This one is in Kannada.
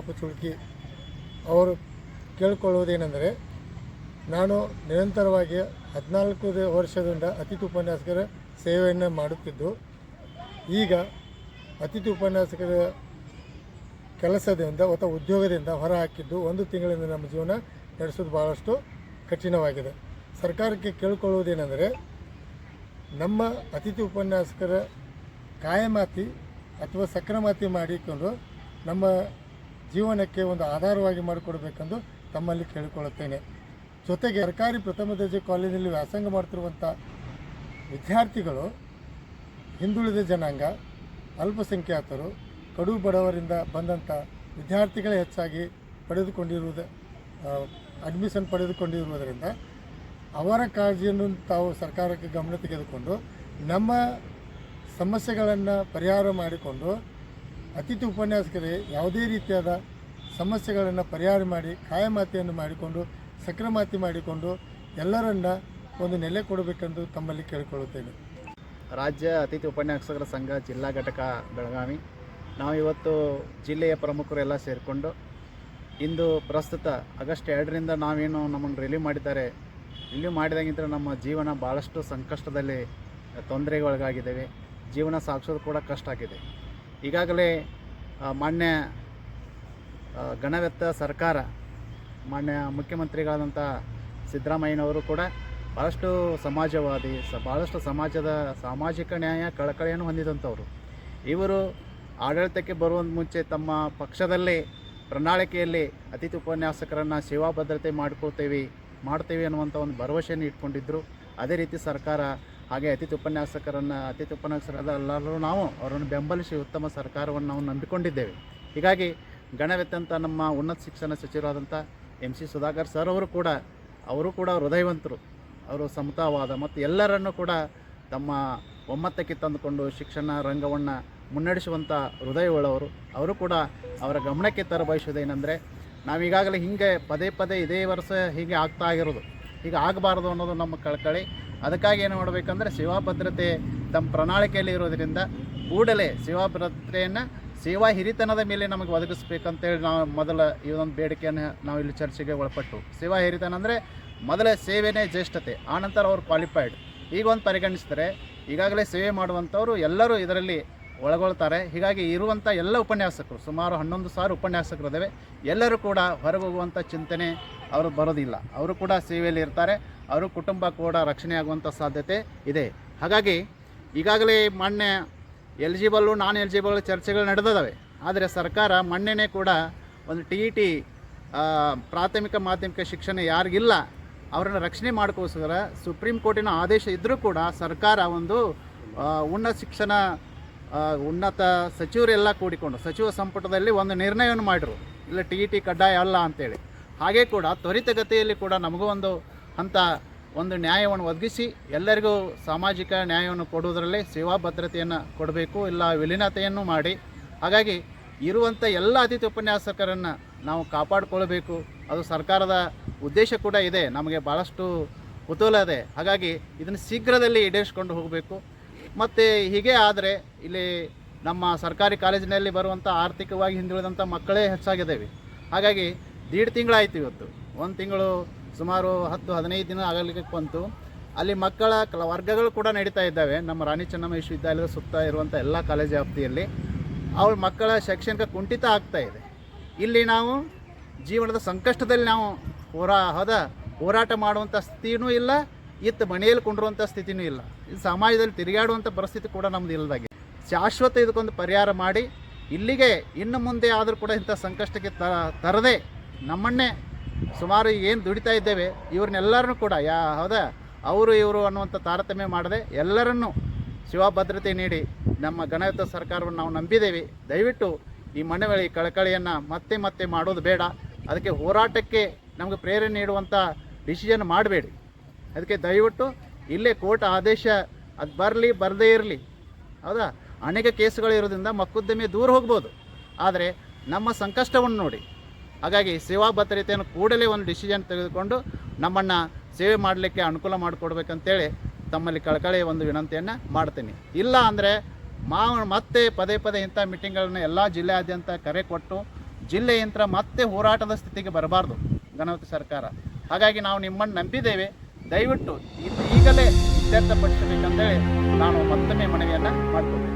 ರಂಗಪ್ಪ ಚುಳ್ಕಿ ಅವರು ಕೇಳಿಕೊಳ್ಳುವುದೇನೆಂದರೆ, ನಾನು ನಿರಂತರವಾಗಿ 14 ವರ್ಷದಿಂದ ಅತಿಥಿ ಉಪನ್ಯಾಸಕರ ಸೇವೆಯನ್ನು ಮಾಡುತ್ತಿದ್ದು, ಈಗ ಅತಿಥಿ ಉಪನ್ಯಾಸಕರ ಕೆಲಸದಿಂದ ಅಥವಾ ಉದ್ಯೋಗದಿಂದ ಹೊರ ಹಾಕಿದ್ದು 1 ತಿಂಗಳಿಂದ ನಮ್ಮ ಜೀವನ ನಡೆಸೋದು ಭಾಳಷ್ಟು ಕಠಿಣವಾಗಿದೆ. ಸರ್ಕಾರಕ್ಕೆ ಕೇಳಿಕೊಳ್ಳುವುದೇನೆಂದರೆ, ನಮ್ಮ ಅತಿಥಿ ಉಪನ್ಯಾಸಕರ ಕಾಯಮಾತಿ ಅಥವಾ ಸಕ್ರಮಾತಿ ಮಾಡಿಕೊಂಡು ನಮ್ಮ ಜೀವನಕ್ಕೆ ಒಂದು ಆಧಾರವಾಗಿ ಮಾಡಿಕೊಡ್ಬೇಕೆಂದು ತಮ್ಮಲ್ಲಿ ಕೇಳಿಕೊಳ್ಳುತ್ತೇನೆ. ಜೊತೆಗೆ ಸರ್ಕಾರಿ ಪ್ರಥಮ ದರ್ಜೆ ಕಾಲೇಜಿನಲ್ಲಿ ವ್ಯಾಸಂಗ ಮಾಡ್ತಿರುವಂಥ ವಿದ್ಯಾರ್ಥಿಗಳು ಹಿಂದುಳಿದ ಜನಾಂಗ, ಅಲ್ಪಸಂಖ್ಯಾತರು, ಕಡು ಬಡವರಿಂದ ಬಂದಂಥ ವಿದ್ಯಾರ್ಥಿಗಳೇ ಹೆಚ್ಚಾಗಿ ಅಡ್ಮಿಷನ್ ಪಡೆದುಕೊಂಡಿರುವುದರಿಂದ ಅವರ ಕಾಳಜಿಯನ್ನು ತಾವು ಸರ್ಕಾರಕ್ಕೆ ಗಮನ ತೆಗೆದುಕೊಂಡು ನಮ್ಮ ಸಮಸ್ಯೆಗಳನ್ನು ಪರಿಹಾರ ಮಾಡಿಕೊಂಡು ಅತಿಥಿ ಉಪನ್ಯಾಸಕರೇ ಯಾವುದೇ ರೀತಿಯಾದ ಸಮಸ್ಯೆಗಳನ್ನು ಪರಿಹಾರ ಮಾಡಿ ಕಾಯಮಾತಿಯನ್ನು ಮಾಡಿಕೊಂಡು ಸಕ್ರಮಾತಿ ಮಾಡಿಕೊಂಡು ಎಲ್ಲರನ್ನ ಒಂದು ನೆಲೆ ಕೊಡಬೇಕೆಂದು ತಮ್ಮಲ್ಲಿ ಕೇಳಿಕೊಳ್ಳುತ್ತೇನೆ. ರಾಜ್ಯ ಅತಿಥಿ ಉಪನ್ಯಾಸಕರ ಸಂಘ ಜಿಲ್ಲಾ ಘಟಕ ಬೆಳಗಾವಿ, ನಾವು ಇವತ್ತು ಜಿಲ್ಲೆಯ ಪ್ರಮುಖರೆಲ್ಲ ಸೇರಿಕೊಂಡು ಇಂದು ಪ್ರಸ್ತುತ ಆಗಸ್ಟ್ 2ರಿಂದ ನಾವೇನು ನಮ್ಮನ್ನು ರಿಲೀವ್ ಮಾಡಿದ್ದಾರೆ, ರಿಲೀವ್ ಮಾಡಿದಾಗಿಂತ ನಮ್ಮ ಜೀವನ ಭಾಳಷ್ಟು ಸಂಕಷ್ಟದಲ್ಲಿ ತೊಂದರೆಗೆ ಒಳಗಾಗಿದ್ದೇವೆ. ಜೀವನ ಸಾಗಿಸೋದು ಕೂಡ ಕಷ್ಟ ಆಗಿದೆ. ಈಗಾಗಲೇ ಮಾನ್ಯ ಗಣವೆತ್ತ ಸರ್ಕಾರ, ಮಾನ್ಯ ಮುಖ್ಯಮಂತ್ರಿಗಳಾದಂಥ ಸಿದ್ದರಾಮಯ್ಯನವರು ಕೂಡ ಭಾಳಷ್ಟು ಸಮಾಜವಾದಿ, ಭಾಳಷ್ಟು ಸಮಾಜದ ಸಾಮಾಜಿಕ ನ್ಯಾಯ ಕಳಕಳಿಯನ್ನು ಹೊಂದಿದಂಥವರು. ಇವರು ಆಡಳಿತಕ್ಕೆ ಬರುವ ಮುಂಚೆ ತಮ್ಮ ಪಕ್ಷದಲ್ಲೇ ಪ್ರಣಾಳಿಕೆಯಲ್ಲಿ ಅತಿಥಿ ಉಪನ್ಯಾಸಕರನ್ನು ಸೇವಾ ಭದ್ರತೆ ಮಾಡ್ತೇವೆ ಅನ್ನುವಂಥ ಒಂದು ಭರವಸೆಯನ್ನು ಇಟ್ಕೊಂಡಿದ್ದರು. ಅದೇ ರೀತಿ ಸರ್ಕಾರ ಹಾಗೆ ಅತಿಥಿ ಉಪನ್ಯಾಸಕರೆಲ್ಲರೂ ನಾವು ಅವರನ್ನು ಬೆಂಬಲಿಸಿ ಉತ್ತಮ ಸರ್ಕಾರವನ್ನು ನಾವು ನಂಬಿಕೊಂಡಿದ್ದೇವೆ. ಹೀಗಾಗಿ ಗಣವೆತ್ತಂತ ನಮ್ಮ ಉನ್ನತ ಶಿಕ್ಷಣ ಸಚಿವರಾದಂಥ MC ಸುಧಾಕರ್ ಸರ್ ಅವರು ಕೂಡ ಹೃದಯವಂತರು. ಅವರು ಸಮತಾವಾದ ಮತ್ತು ಎಲ್ಲರನ್ನೂ ಕೂಡ ತಮ್ಮ ಒಮ್ಮತಕ್ಕೆ ತಂದುಕೊಂಡು ಶಿಕ್ಷಣ ರಂಗವನ್ನು ಮುನ್ನಡೆಸುವಂಥ ಹೃದಯವುಳ್ಳವರು. ಅವರು ಕೂಡ ಅವರ ಗಮನಕ್ಕೆ ತರಬಯಸುವುದೇನೆಂದರೆ, ನಾವೀಗಾಗಲೇ ಹೀಗೆ ಪದೇ ಇದೇ ವರ್ಷ ಹೀಗೆ ಆಗ್ತಾ ಆಗಿರೋದು, ಹೀಗೆ ಆಗಬಾರ್ದು ಅನ್ನೋದು ನಮ್ಮ ಕಳಕಳಿ. ಅದಕ್ಕಾಗಿ ಏನು ಮಾಡಬೇಕಂದ್ರೆ, ಸೇವಾ ಭದ್ರತೆ ತಮ್ಮ ಪ್ರಣಾಳಿಕೆಯಲ್ಲಿ ಇರೋದರಿಂದ ಕೂಡಲೇ ಸೇವಾ ಭದ್ರತೆಯನ್ನು ಸೇವಾ ಹಿರಿತನದ ಮೇಲೆ ನಮಗೆ ಒದಗಿಸ್ಬೇಕಂತೇಳಿ ನಾವು ಮೊದಲ ಈ ಒಂದು ಬೇಡಿಕೆಯನ್ನು ನಾವು ಇಲ್ಲಿ ಚರ್ಚೆಗೆ ಒಳಪಟ್ಟು, ಸೇವಾ ಹಿರಿತನ ಅಂದರೆ ಮೊದಲ ಸೇವೆನೇ ಜ್ಯೇಷ್ಠತೆ, ಆನಂತರ ಅವರು ಕ್ವಾಲಿಫೈಡ್ ಈಗ ಒಂದು ಪರಿಗಣಿಸಿದರೆ ಈಗಾಗಲೇ ಸೇವೆ ಮಾಡುವಂಥವರು ಎಲ್ಲರೂ ಇದರಲ್ಲಿ ಒಳಗೊಳ್ತಾರೆ. ಹೀಗಾಗಿ ಇರುವಂಥ ಎಲ್ಲ ಉಪನ್ಯಾಸಕರು, ಸುಮಾರು 11,000 ಉಪನ್ಯಾಸಕರಿದ್ದೇವೆ, ಎಲ್ಲರೂ ಕೂಡ ಹೊರಗೋಗುವಂಥ ಚಿಂತನೆ ಅವರು ಬರೋದಿಲ್ಲ. ಅವರು ಕೂಡ ಸೇವೆಯಲ್ಲಿ ಇರ್ತಾರೆ, ಅವರು ಕುಟುಂಬ ಕೂಡ ರಕ್ಷಣೆ ಆಗುವಂಥ ಸಾಧ್ಯತೆ ಇದೆ. ಹಾಗಾಗಿ ಈಗಾಗಲೇ ಮಾನ್ಯ ಎಲಿಜಿಬಲ್ಲು ನಾನ್ ಎಲಿಜಿಬಲ್ ಚರ್ಚೆಗಳು ನಡೆದಿದ್ದಾವೆ. ಆದರೆ ಸರ್ಕಾರ ಮೊನ್ನೆನೇ ಕೂಡ ಒಂದು TET ಪ್ರಾಥಮಿಕ ಮಾಧ್ಯಮಿಕ ಶಿಕ್ಷಣ ಯಾರಿಗಿಲ್ಲ ಅವರನ್ನು ರಕ್ಷಣೆ ಮಾಡ್ಕೋಸ್ಕರ ಸುಪ್ರೀಂ ಕೋರ್ಟಿನ ಆದೇಶ ಇದ್ದರೂ ಕೂಡ ಸರ್ಕಾರ ಒಂದು ಉನ್ನತ ಸಚಿವರೆಲ್ಲ ಕೂಡಿಕೊಂಡು ಸಚಿವ ಸಂಪುಟದಲ್ಲಿ ಒಂದು ನಿರ್ಣಯವನ್ನು ಮಾಡಿರು, ಇಲ್ಲ TET ಕಡ್ಡಾಯ ಅಲ್ಲ ಅಂತೇಳಿ. ಹಾಗೆ ಕೂಡ ತ್ವರಿತಗತಿಯಲ್ಲಿ ಕೂಡ ನಮಗೂ ಒಂದು ನ್ಯಾಯವನ್ನು ಒದಗಿಸಿ ಎಲ್ಲರಿಗೂ ಸಾಮಾಜಿಕ ನ್ಯಾಯವನ್ನು ಕೊಡುವುದರಲ್ಲಿ ಸೇವಾ ಭದ್ರತೆಯನ್ನು ಕೊಡಬೇಕು, ಇಲ್ಲ ವಿಲೀನತೆಯನ್ನು ಮಾಡಿ. ಹಾಗಾಗಿ ಇರುವಂಥ ಎಲ್ಲ ಅತಿಥಿ ಉಪನ್ಯಾಸಕರನ್ನು ನಾವು ಕಾಪಾಡಿಕೊಳ್ಬೇಕು. ಅದು ಸರ್ಕಾರದ ಉದ್ದೇಶ ಕೂಡ ಇದೆ, ನಮಗೆ ಭಾಳಷ್ಟು ಕುತೂಹಲ ಇದೆ. ಹಾಗಾಗಿ ಇದನ್ನು ಶೀಘ್ರದಲ್ಲಿ ಈಡೇರಿಸ್ಕೊಂಡು ಹೋಗಬೇಕು. ಮತ್ತು ಹೀಗೆ ಆದರೆ ಇಲ್ಲಿ ನಮ್ಮ ಸರ್ಕಾರಿ ಕಾಲೇಜಿನಲ್ಲಿ ಬರುವಂಥ ಆರ್ಥಿಕವಾಗಿ ಹಿಂದುಳಿದಂಥ ಮಕ್ಕಳೇ ಹೆಚ್ಚಾಗಿದ್ದೇವೆ. ಹಾಗಾಗಿ 1.5 ತಿಂಗಳಾಯಿತು. ಇವತ್ತು 1 ತಿಂಗಳು ಸುಮಾರು 10-15 ದಿನ ಆಗಲಿಕ್ಕೆ ಬಂತು. ಅಲ್ಲಿ ಮಕ್ಕಳ ವರ್ಗಗಳು ಕೂಡ ನಡೀತಾ ಇದ್ದಾವೆ. ನಮ್ಮ ರಾಣಿ ಚೆನ್ನಮ್ಮ ವಿಶ್ವವಿದ್ಯಾಲಯದ ಸುತ್ತ ಇರುವಂಥ ಎಲ್ಲ ಕಾಲೇಜು ವ್ಯಾಪ್ತಿಯಲ್ಲಿ ಅವ್ರ ಮಕ್ಕಳ ಶೈಕ್ಷಣಿಕ ಕುಂಠಿತ ಆಗ್ತಾ ಇದೆ. ಇಲ್ಲಿ ನಾವು ಜೀವನದ ಸಂಕಷ್ಟದಲ್ಲಿ ನಾವು ಹೋರಾಟ ಮಾಡುವಂಥ ಸ್ಥಿತಿಯೂ ಇಲ್ಲ, ಮನೆಯಲ್ಲಿ ಕೊಂಡಿರುವಂಥ ಸ್ಥಿತಿಯೂ ಇಲ್ಲ. ಇದು ಸಮಾಜದಲ್ಲಿ ತಿರುಗಾಡುವಂಥ ಪರಿಸ್ಥಿತಿ ಕೂಡ ನಮ್ಮದು ಇಲ್ಲದಾಗೆ. ಶಾಶ್ವತ ಇದಕ್ಕೊಂದು ಪರಿಹಾರ ಮಾಡಿ ಇಲ್ಲಿಗೆ ಇನ್ನು ಮುಂದೆ ಆದರೂ ಕೂಡ ಇಂಥ ಸಂಕಷ್ಟಕ್ಕೆ ತರದೆ ನಮ್ಮನ್ನೇ ಸುಮಾರು ಏನು ದುಡಿತಾ ಇದ್ದೇವೆ ಇವ್ರನ್ನೆಲ್ಲರನ್ನೂ ಕೂಡ ಅವರು ಇವರು ಅನ್ನುವಂಥ ತಾರತಮ್ಯ ಮಾಡದೆ ಎಲ್ಲರನ್ನೂ ಸೇವಾ ಭದ್ರತೆ ನೀಡಿ ನಮ್ಮ ಗಣಯುತ ಸರ್ಕಾರವನ್ನು ನಾವು ನಂಬಿದ್ದೇವೆ. ದಯವಿಟ್ಟು ಈ ಮನವಿ ಕಳಕಳಿಯನ್ನು ಮತ್ತೆ ಮಾಡೋದು ಬೇಡ. ಅದಕ್ಕೆ ಹೋರಾಟಕ್ಕೆ ನಮಗೆ ಪ್ರೇರಣೆ ನೀಡುವಂಥ ಡಿಸಿಷನ್ ಮಾಡಬೇಡಿ. ಅದಕ್ಕೆ ದಯವಿಟ್ಟು ಇಲ್ಲೇ ಕೋರ್ಟ್ ಆದೇಶ ಅದು ಬರದೇ ಇರಲಿ. ಅನೇಕ ಕೇಸುಗಳು ಇರೋದ್ರಿಂದ ಮೊಕದ್ದಮೆ ದೂರ ಹೋಗ್ಬೋದು, ಆದರೆ ನಮ್ಮ ಸಂಕಷ್ಟವನ್ನು ನೋಡಿ. ಹಾಗಾಗಿ ಸೇವಾ ಭದ್ರತೆಯನ್ನು ಕೂಡಲೇ ಒಂದು ಡಿಸಿಷನ್ ತೆಗೆದುಕೊಂಡು ನಮ್ಮನ್ನು ಸೇವೆ ಮಾಡಲಿಕ್ಕೆ ಅನುಕೂಲ ಮಾಡಿಕೊಡ್ಬೇಕಂತೇಳಿ ತಮ್ಮಲ್ಲಿ ಕಳಕಳಿ ಒಂದು ವಿನಂತಿಯನ್ನು ಮಾಡ್ತೀನಿ. ಇಲ್ಲ ಅಂದರೆ ಮತ್ತೆ ಪದೇ ಇಂಥ ಮೀಟಿಂಗ್ಗಳನ್ನ ಎಲ್ಲ ಜಿಲ್ಲೆಯಾದ್ಯಂತ ಕರೆ ಕೊಟ್ಟು ಜಿಲ್ಲೆಯಂತ್ರ ಮತ್ತೆ ಹೋರಾಟದ ಸ್ಥಿತಿಗೆ ಬರಬಾರ್ದು ಘನವತಿ ಸರ್ಕಾರ. ಹಾಗಾಗಿ ನಾವು ನಿಮ್ಮನ್ನು ನಂಬಿದ್ದೇವೆ, ದಯವಿಟ್ಟು ಈಗಲೇ ಇತ್ಯರ್ಥಪಡಿಸಬೇಕಂತೇಳಿ ನಾನು ಮತ್ತೊಮ್ಮೆ ಮನವಿಯನ್ನು ಮಾಡಿಕೊಳ್ತೇನೆ.